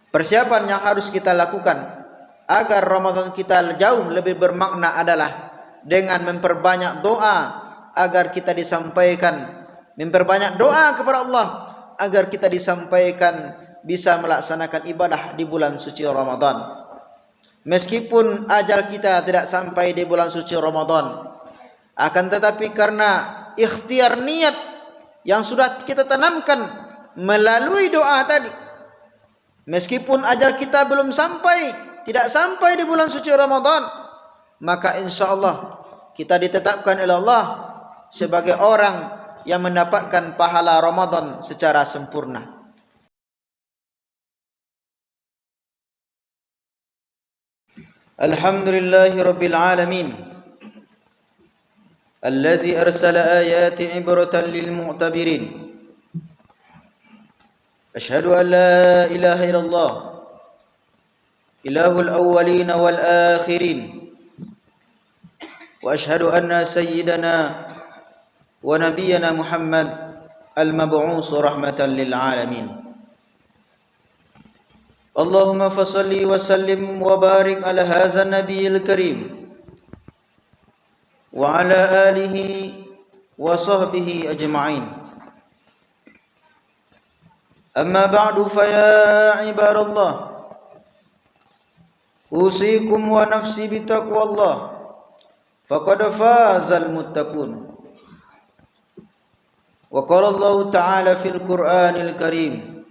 Persiapan yang harus kita lakukan agar Ramadan kita jauh lebih bermakna adalah dengan memperbanyak doa agar kita disampaikan, memperbanyak doa kepada Allah agar kita disampaikan bisa melaksanakan ibadah di bulan suci Ramadan. Meskipun ajal kita tidak sampai di bulan suci Ramadan, akan tetapi karena ikhtiar niat yang sudah kita tanamkan melalui doa tadi, meskipun ajal kita belum sampai, tidak sampai di bulan suci Ramadan, maka insyaallah kita ditetapkan oleh Allah sebagai orang yang mendapatkan pahala Ramadan secara sempurna. Alhamdulillahi Rabbil Alamin, allazi arsala ayati ibratan lil mu'tabirin. Ashhadu an la ilaha illallah, ilahul awwalin wal akhirin, wa ashhadu anna sayyidana wa nabiyyana Muhammad al-mab'uus rahmatan lil alamin. Allahumma fasalli wa sallim wa barik ala hadha an-nabiyil karim wa ala alihi wa sahbihi ajma'in. Amma ba'du, fa ya ibadallah, usikum wa nafsi bitaqwallah, faqad fazal muttaqun. Wa qala Allah ta'ala fil Qur'anil Karim,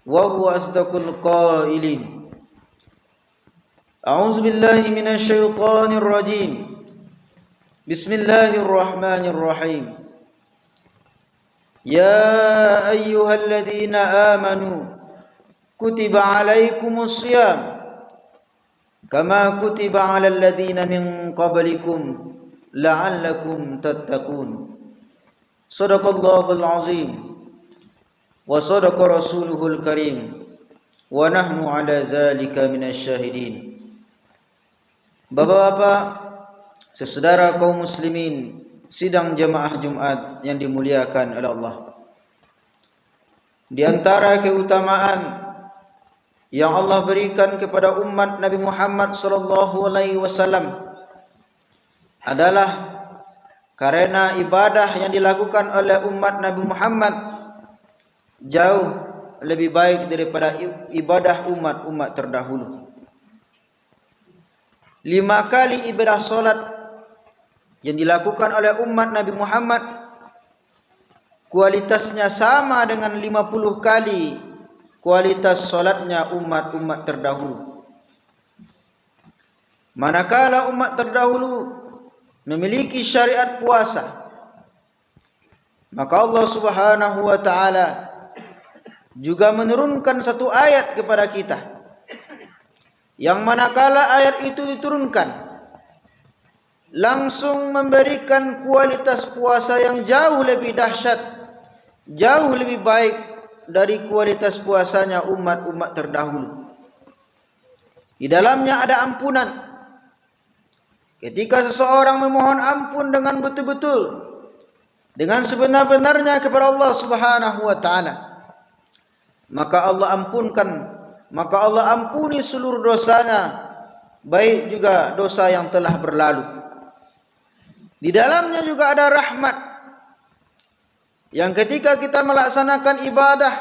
wa huwa asdaqul qailin. A'udzu billahi minasy syaithanir rajim. Bismillahirrahmanirrahim. Ya ayyuhalladzina amanu kutiba alaikumus shiyam kama kutiba alal ladzina min qablikum la'allakum tattaqun. Shadaqallahul azim wa sadaqa rasuluhul karim wa nahnu ala zalika minasy syahidin. Bapak-bapak, saudara kaum muslimin sidang jamaah Jumat yang dimuliakan oleh Allah, di antara keutamaan yang Allah berikan kepada umat Nabi Muhammad sallallahu alaihi wasallam adalah karena ibadah yang dilakukan oleh umat Nabi Muhammad jauh lebih baik daripada ibadah umat-umat terdahulu. 5 kali ibadah solat yang dilakukan oleh umat Nabi Muhammad kualitasnya sama dengan 50 kali kualitas solatnya umat-umat terdahulu. Manakala umat terdahulu memiliki syariat puasa, maka Allah Subhanahu wa ta'ala juga menurunkan satu ayat kepada kita, yang manakala ayat itu diturunkan langsung memberikan kualitas puasa yang jauh lebih dahsyat, jauh lebih baik dari kualitas puasanya umat-umat terdahulu. Di dalamnya ada ampunan. Ketika seseorang memohon ampun dengan betul-betul, dengan sebenar-benarnya kepada Allah Subhanahu wa ta'ala, maka Allah ampunkan, maka Allah ampuni seluruh dosanya, baik juga dosa yang telah berlalu. Di dalamnya juga ada rahmat, yang ketika kita melaksanakan ibadah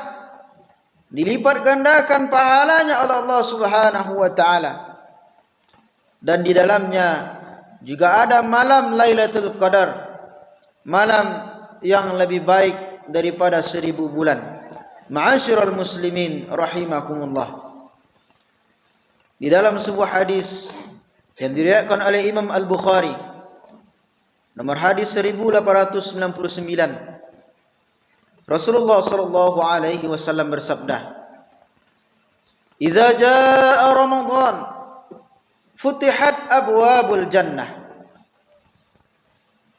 dilipat gandakan pahalanya oleh Allah Subhanahu wa ta'ala. Dan di dalamnya juga ada malam Lailatul Qadar, malam yang lebih baik daripada 1000 bulan. Ma'asyiral muslimin rahimakumullah. Di dalam sebuah hadis yang diriwayatkan oleh Imam Al-Bukhari, nomor hadis 1899, Rasulullah sallallahu alaihi wasallam bersabda, "Iza jaa Ramadan futihat abwabul jannah."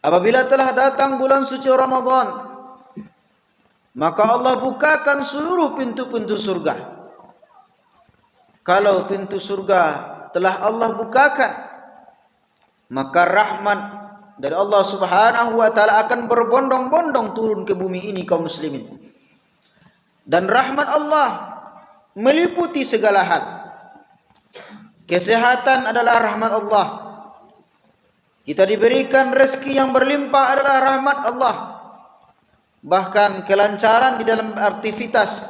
Apabila telah datang bulan suci Ramadan, maka Allah bukakan seluruh pintu-pintu surga. Kalau pintu surga telah Allah bukakan, maka rahmat dari Allah Subhanahu wa ta'ala akan berbondong-bondong turun ke bumi ini kaum muslimin. Dan rahmat Allah meliputi segala hal. Kesehatan adalah rahmat Allah. Kita diberikan rezeki yang berlimpah adalah rahmat Allah. Bahkan kelancaran di dalam aktivitas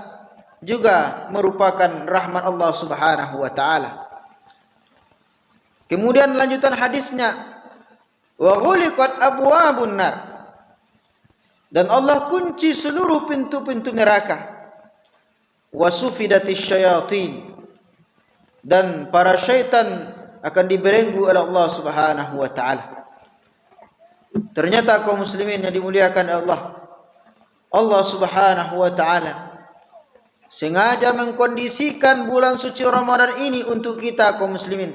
juga merupakan rahmat Allah Subhanahu wa taala. Kemudian lanjutan hadisnya, wa ghuliqat abwabun nar, dan Allah kunci seluruh pintu-pintu neraka. Wa sufidatis syayatin, dan para syaitan akan dibelenggu oleh Allah Subhanahu wa taala. Ternyata kaum muslimin yang dimuliakan Allah, Allah Subhanahu wa taala sengaja mengkondisikan bulan suci Ramadan ini untuk kita kaum muslimin,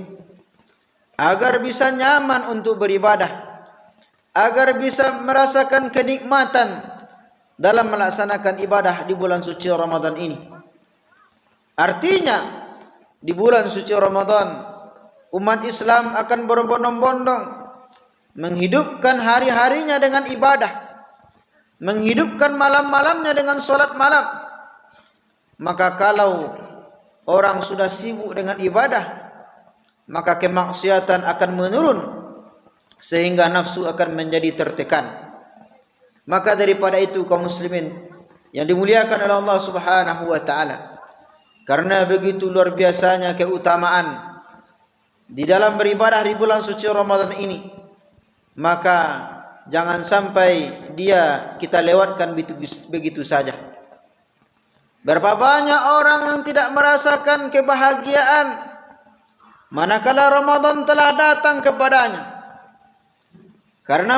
agar bisa nyaman untuk beribadah, agar bisa merasakan kenikmatan dalam melaksanakan ibadah di bulan suci Ramadan ini. Artinya di bulan suci Ramadan umat Islam akan berbondong-bondong menghidupkan hari-harinya dengan ibadah, menghidupkan malam-malamnya dengan solat malam. Maka kalau orang sudah sibuk dengan ibadah, maka kemaksiatan akan menurun sehingga nafsu akan menjadi tertekan. Maka daripada itu kaum muslimin yang dimuliakan oleh Allah Subhanahu wa taala, karena begitu luar biasanya keutamaan di dalam beribadah di bulan suci Ramadan ini, maka jangan sampai kita lewatkan begitu saja. Berapa banyak orang yang tidak merasakan kebahagiaan manakala Ramadan telah datang kepadanya, karena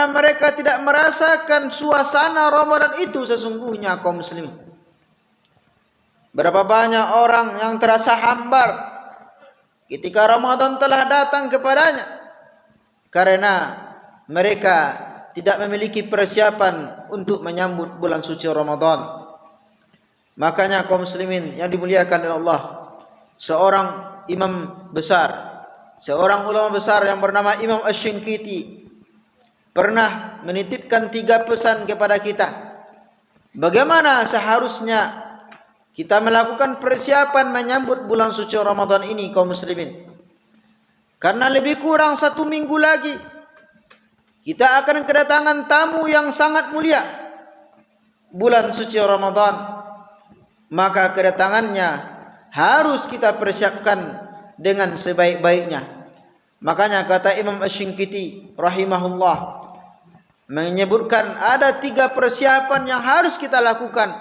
mereka tidak merasakan suasana Ramadan itu sesungguhnya kaum muslimin. Berapa banyak orang yang terasa hambar ketika Ramadan telah datang kepadanya, karena mereka tidak memiliki persiapan untuk menyambut bulan suci Ramadan. Makanya kaum muslimin yang dimuliakan oleh Allah, seorang imam besar, seorang ulama besar yang bernama Imam Asy-Syinkiti pernah menitipkan 3 pesan kepada kita. Bagaimana seharusnya kita melakukan persiapan menyambut bulan suci Ramadan ini kaum muslimin. Karena lebih kurang 1 minggu lagi kita akan kedatangan tamu yang sangat mulia, bulan suci Ramadan. Maka kedatangannya harus kita persiapkan dengan sebaik-baiknya. Makanya kata Imam Asy-Syinkiti rahimahullah menyebutkan ada 3 persiapan yang harus kita lakukan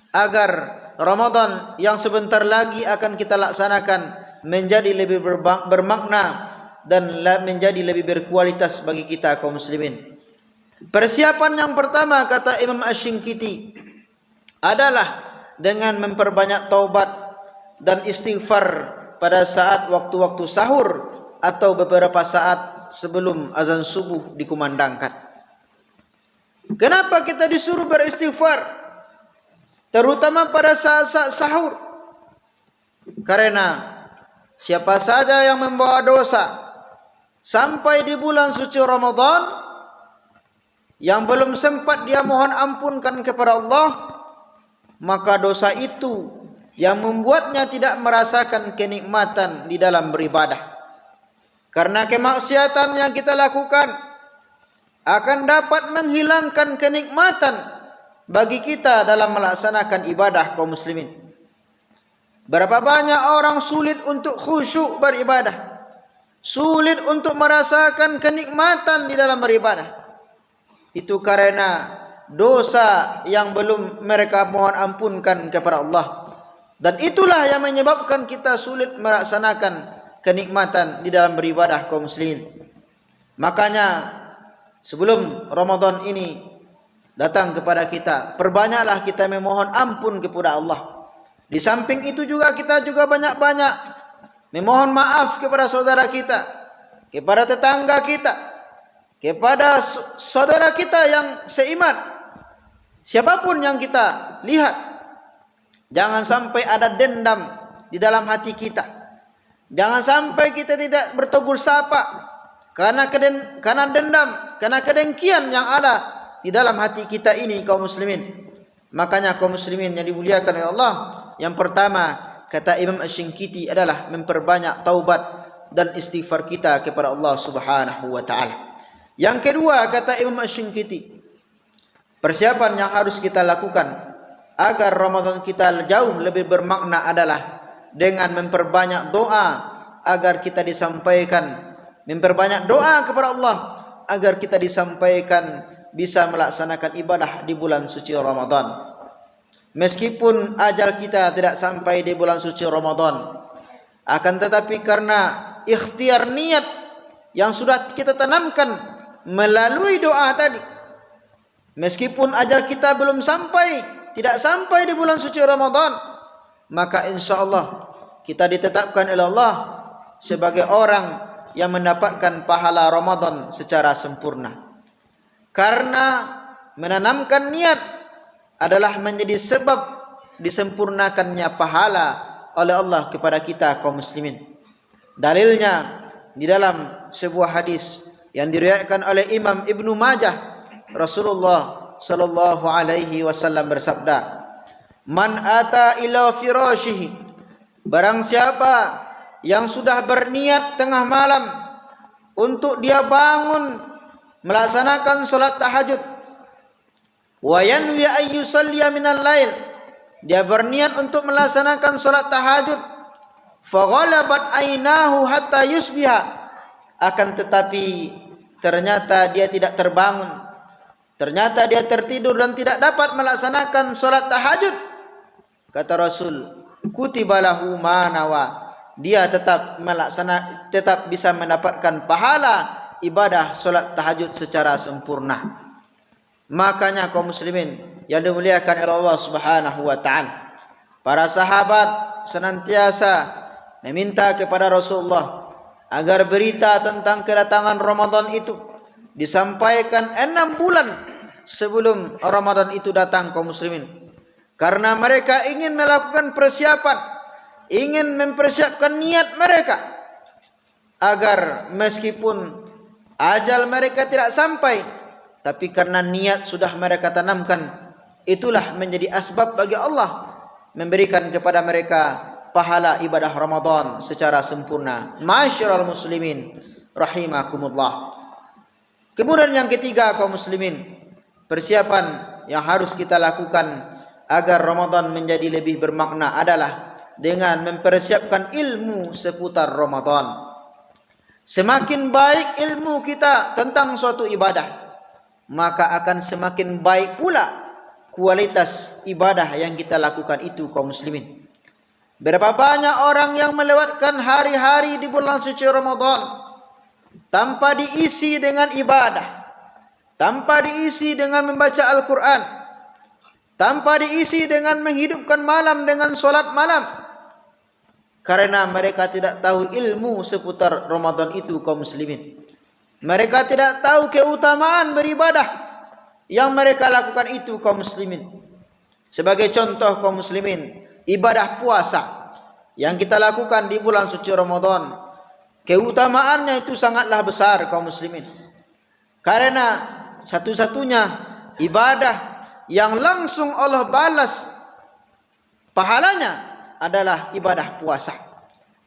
agar Ramadan yang sebentar lagi akan kita laksanakan menjadi lebih bermakna dan menjadi lebih berkualitas bagi kita kaum muslimin. Persiapan yang pertama kata Imam Asy-Syinkiti adalah dengan memperbanyak taubat dan istighfar pada saat waktu-waktu sahur atau beberapa saat sebelum azan subuh dikumandangkan. Kenapa kita disuruh beristighfar terutama pada saat-saat sahur? Karena siapa saja yang membawa dosa sampai di bulan suci Ramadan yang belum sempat dia mohon ampunkan kepada Allah, maka dosa itu yang membuatnya tidak merasakan kenikmatan di dalam beribadah. Karena kemaksiatan yang kita lakukan akan dapat menghilangkan kenikmatan bagi kita dalam melaksanakan ibadah kaum muslimin. Berapa banyak orang sulit untuk khusyuk beribadah, sulit untuk merasakan kenikmatan di dalam beribadah. Itu karena dosa yang belum mereka mohon ampunkan kepada Allah. Dan itulah yang menyebabkan kita sulit melaksanakan kenikmatan di dalam beribadah kaum muslimin. Makanya sebelum Ramadan ini datang kepada kita, perbanyaklah kita memohon ampun kepada Allah. Di samping itu juga kita juga banyak-banyak memohon maaf kepada saudara kita, kepada tetangga kita, kepada saudara kita yang seiman. Siapapun yang kita lihat, jangan sampai ada dendam di dalam hati kita. Jangan sampai kita tidak bertegur sapa karena dendam, karena kedengkian yang ada di dalam hati kita ini kaum muslimin. Makanya kaum muslimin yang dimuliakan oleh Allah, Yang pertama, kata Imam Asy-Syinkiti, adalah memperbanyak taubat dan istighfar kita kepada Allah Subhanahu wa taala. Yang kedua, kata Imam Asy-Syinkiti, persiapan yang harus kita lakukan agar Ramadan kita jauh lebih bermakna adalah dengan memperbanyak doa agar kita disampaikan, memperbanyak doa kepada Allah agar kita disampaikan bisa melaksanakan ibadah di bulan suci Ramadan. Meskipun ajal kita tidak sampai di bulan suci Ramadan, akan tetapi karena ikhtiar niat yang sudah kita tanamkan melalui doa tadi, meskipun ajal kita belum sampai, tidak sampai di bulan suci Ramadan, maka insyaAllah kita ditetapkan oleh Allah sebagai orang yang mendapatkan pahala Ramadan secara sempurna. Karena menanamkan niat adalah menjadi sebab disempurnakannya pahala oleh Allah kepada kita kaum muslimin. Dalilnya di dalam sebuah hadis yang diriwayatkan oleh Imam Ibnu Majah, Rasulullah sallallahu alaihi wasallam bersabda, "Man ata ila firashihi," barang siapa yang sudah berniat tengah malam untuk dia bangun melaksanakan salat tahajud, wa yanwi ay yusalliya minal lail, dia berniat untuk melaksanakan salat tahajud, fa ghalabat ainahu hatta yusbiha, akan tetapi ternyata dia tidak terbangun, ternyata dia tertidur dan tidak dapat melaksanakan salat tahajud, kata Rasul, kutibalahu ma nawa, dia tetap bisa mendapatkan pahala ibadah salat tahajud secara sempurna. Makanya kaum muslimin yang dimuliakan oleh Allah Subhanahu wa taala, para sahabat senantiasa meminta kepada Rasulullah agar berita tentang kedatangan Ramadan itu disampaikan 6 bulan sebelum Ramadan itu datang kaum muslimin. Karena mereka ingin melakukan persiapan, ingin mempersiapkan niat mereka agar meskipun ajal mereka tidak sampai, tapi karena niat sudah mereka tanamkan, itulah menjadi asbab bagi Allah memberikan kepada mereka pahala ibadah Ramadan secara sempurna. Ma'asyiral muslimin rahimakumullah. Kemudian yang ketiga kaum muslimin, persiapan yang harus kita lakukan agar Ramadan menjadi lebih bermakna adalah dengan mempersiapkan ilmu seputar Ramadan. Semakin baik ilmu kita tentang suatu ibadah, maka akan semakin baik pula kualitas ibadah yang kita lakukan itu kaum muslimin. Berapa banyak orang yang melewatkan hari-hari di bulan suci Ramadan tanpa diisi dengan ibadah, tanpa diisi dengan membaca Al-Quran, tanpa diisi dengan menghidupkan malam dengan solat malam, karena mereka tidak tahu ilmu seputar Ramadan itu kaum muslimin. Mereka tidak tahu keutamaan beribadah yang mereka lakukan itu kaum muslimin. Sebagai contoh kaum muslimin, ibadah puasa yang kita lakukan di bulan suci Ramadan, keutamaannya itu sangatlah besar kaum muslimin. Karena satu-satunya ibadah yang langsung Allah balas pahalanya adalah ibadah puasa.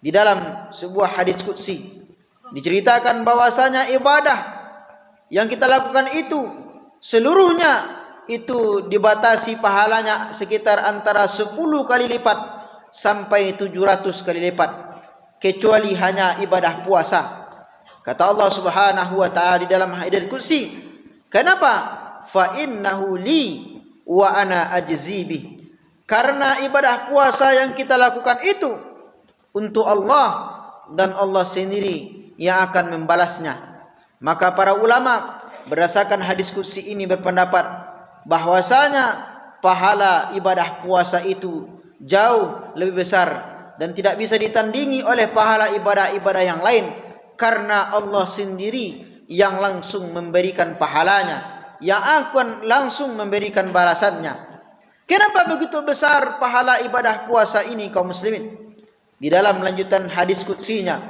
Di dalam sebuah hadis qudsi diceritakan bahwasanya ibadah yang kita lakukan itu seluruhnya itu dibatasi pahalanya sekitar antara 10 kali lipat sampai 700 kali lipat, kecuali hanya ibadah puasa. Kata Allah Subhanahu wa taala di dalam hadis qudsi, kenapa? Fa innahu li wa ana ajzi bih. Karena ibadah puasa yang kita lakukan itu untuk Allah dan Allah sendiri yang akan membalasnya. Maka para ulama berdasarkan hadis qudsi ini berpendapat bahwasanya pahala ibadah puasa itu jauh lebih besar dan tidak bisa ditandingi oleh pahala ibadah-ibadah yang lain, karena Allah sendiri yang langsung memberikan pahalanya, yang akan langsung memberikan balasannya. Kenapa begitu besar pahala ibadah puasa ini kaum muslimin? Di dalam lanjutan hadis qudsinya,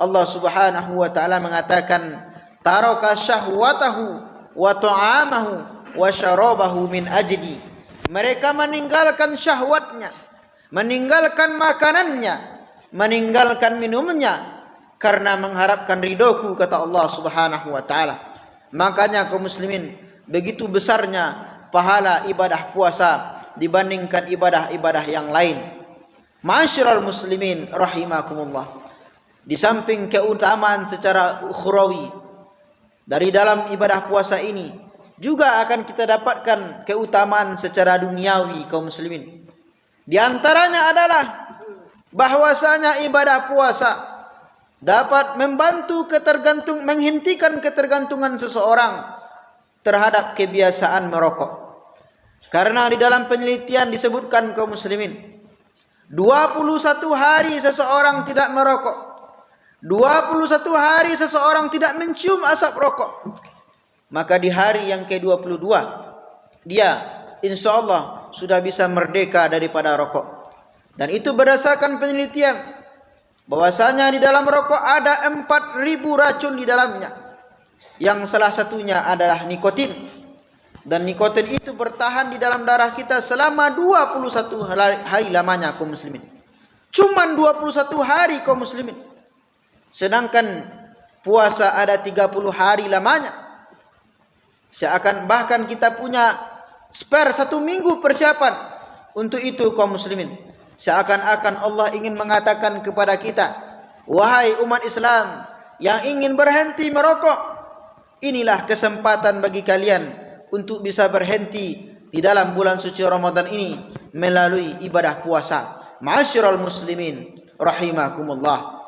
Allah Subhanahu wa taala mengatakan, taraka syahwatahu wa ta'amahu wa syarabahu min ajli. Mereka meninggalkan syahwatnya, meninggalkan makanannya, meninggalkan minumnya karena mengharapkan ridhoku, kata Allah Subhanahu wa taala. Makanya kaum muslimin, begitu besarnya pahala ibadah puasa dibandingkan ibadah-ibadah yang lain. Ma'asyiral muslimin rahimakumullah, di samping keutamaan secara ukhrawi dari dalam ibadah puasa ini, juga akan kita dapatkan keutamaan secara duniawi kaum muslimin. Di antaranya adalah bahwasanya ibadah puasa dapat membantu menghentikan ketergantungan seseorang terhadap kebiasaan merokok. Karena di dalam penelitian disebutkan kaum muslimin, 21 hari seseorang tidak merokok, 21 hari seseorang tidak mencium asap rokok, maka di hari yang ke-22 dia insyaallah sudah bisa merdeka daripada rokok. Dan itu berdasarkan penelitian bahwasanya di dalam rokok ada 4.000 racun di dalamnya, yang salah satunya adalah nikotin. Dan nikotin itu bertahan di dalam darah kita selama 21 hari lamanya kaum muslimin. Cuman 21 hari kaum muslimin. Sedangkan puasa ada 30 hari lamanya. Seakan bahkan kita punya spare 1 minggu persiapan untuk itu kaum muslimin. Seakan-akan Allah ingin mengatakan kepada kita, wahai umat Islam yang ingin berhenti merokok, inilah kesempatan bagi kalian untuk bisa berhenti di dalam bulan suci Ramadan ini melalui ibadah puasa. Ma'asyiral muslimin rahimakumullah.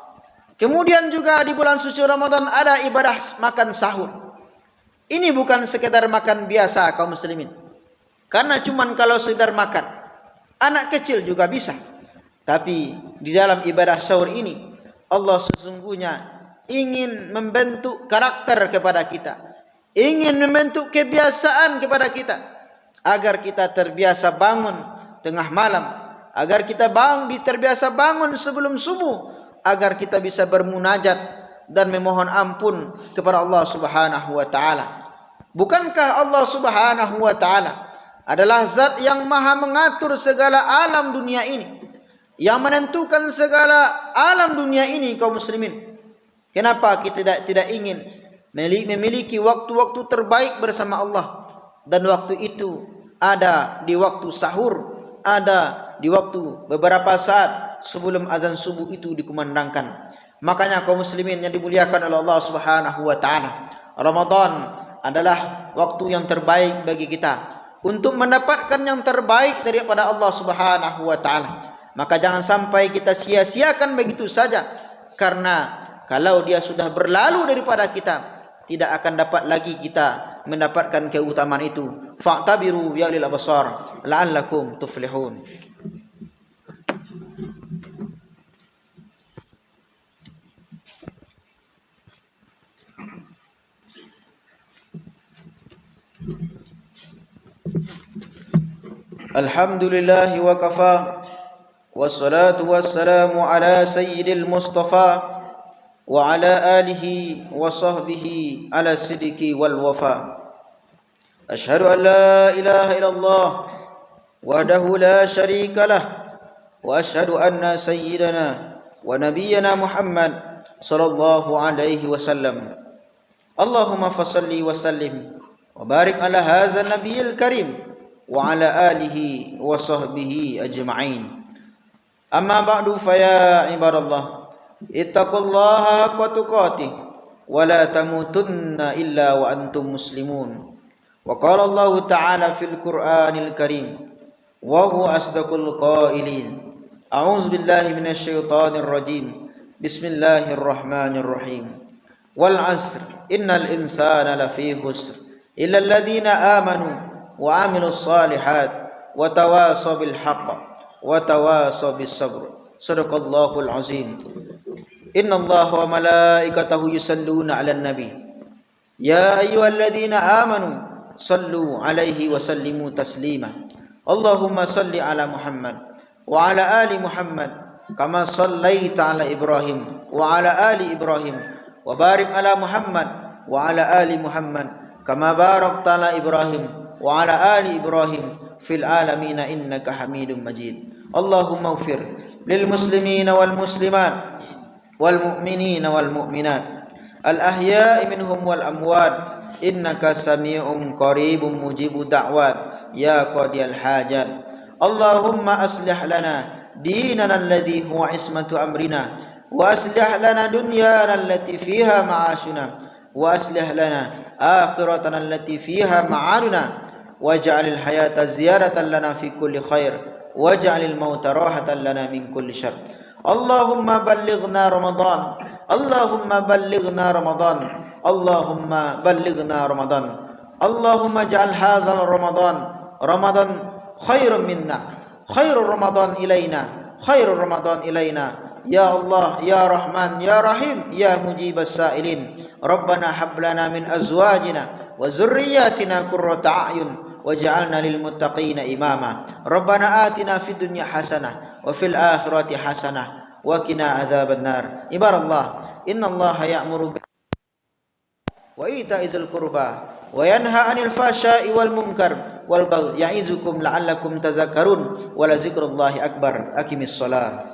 Kemudian juga di bulan suci Ramadan ada ibadah makan sahur. Ini bukan sekedar makan biasa kaum muslimin. Karena cuman kalau sekedar makan, anak kecil juga bisa. Tapi di dalam ibadah sahur ini Allah sesungguhnya ingin membentuk karakter kepada kita, ingin membentuk kebiasaan kepada kita, agar kita terbiasa bangun tengah malam, agar kita terbiasa bangun sebelum subuh, agar kita bisa bermunajat dan memohon ampun kepada Allah Subhanahu wa taala. Bukankah Allah Subhanahu wa taala adalah zat yang maha mengatur segala alam dunia ini, yang menentukan segala alam dunia ini kaum muslimin? Kenapa kita tidak ingin memiliki waktu-waktu terbaik bersama Allah? Dan waktu itu ada di waktu sahur, ada di waktu beberapa saat sebelum azan subuh itu dikumandangkan. Makanya kaum muslimin yang dimuliakan oleh Allah Subhanahu wa taala, Ramadan adalah waktu yang terbaik bagi kita untuk mendapatkan yang terbaik daripada Allah Subhanahu wa taala. Maka jangan sampai kita sia-siakan begitu saja, karena kalau dia sudah berlalu daripada kita, tidak akan dapat lagi kita mendapatkan keutamaan itu. Fa'tabiru ya ulil absar la'allakum tuflihun. Alhamdulillah wa kafa, wassalatu wassalamu ala sayyidil mustafa wa ala alihi wa sahbihi ala sidiki wal wafa. Ashhadu an la ilaha illallah wahdahu la syarika lah, wa ashhadu anna sayyidana wa nabiyyana Muhammad sallallahu alaihi wasallam. Allahumma fassalli wa sallim wa barik ala hadzal nabiyil karim wa ala alihi wa sahbihi ajma'in. Amma ba'du, fa ya ibadallah, ittaqullaha haqqa tuqatih wa la tamutunna illa wa antum muslimun. Wa qala Allah ta'ala fil Qur'anil Karim wa huwa asdaqul qailin. A'udzu billahi minasy syaithanir rajim. Bismillahirrahmanirrahim. Wal 'asr innal insana lafi khusr illa alladhina amanu wa 'amilus shalihat wa tawasaw bil haqq wa tawasaw bis sabr. Shadaqallahul azim. Innallaha wa malaikatahu yusalluna 'alan nabi. Ya ayyuhalladzina amanu sallu 'alaihi wa sallimu taslima. Allahumma salli 'ala Muhammad wa 'ala ali Muhammad kama sallaita 'ala Ibrahim wa 'ala ali Ibrahim wa barik 'ala Muhammad wa 'ala ali Muhammad kama barakta 'ala Ibrahim wa 'ala ali Ibrahim fil alamin innaka Hamidum Majid. Allahumma ighfir lil muslimina wal muslimat wal mu'minina wal mu'minat al ahya'i minhum wal amwat innaka sami'un qaribun mujibud da'wat ya qadiyal hajat. Allahumma aslih lana dinana alladhi huwa ismatu amrina wa aslih lana dunyana allati fiha ma'ashuna wa aslih lana akhiratana allati fiha ma'aduna waj'alil hayata ziyaratan lana fi kulli khair waj'alil mauta rahatan lana min kulli syarr. Allahumma ballighna Ramadan, Allahumma ballighna Ramadan, Allahumma ballighna Ramadan, Allahumma ja'al hadzal Ramadan Ramadan khairan minna, khairur Ramadan ilaina, khairur Ramadan ilaina. Ya Allah, Ya Rahman, Ya Rahim, Ya Mujibas Sa'ilin. Rabbana hab lana min azwajina wa zurriyyatina qurrata a'yun waj'alna lil muttaqina imama. Rabbana atina fid dunya hasanah wa fil akhirati hasanah wa qina adzaban nar. Ibadallah, innallaha ya'muru wa ita'izil qurba wa yanha 'anil fahsya'i wal munkar wal baghi ya'izukum la'allakum tadhakkarun wa la dzikrullahi akbar. Aqimis shalah.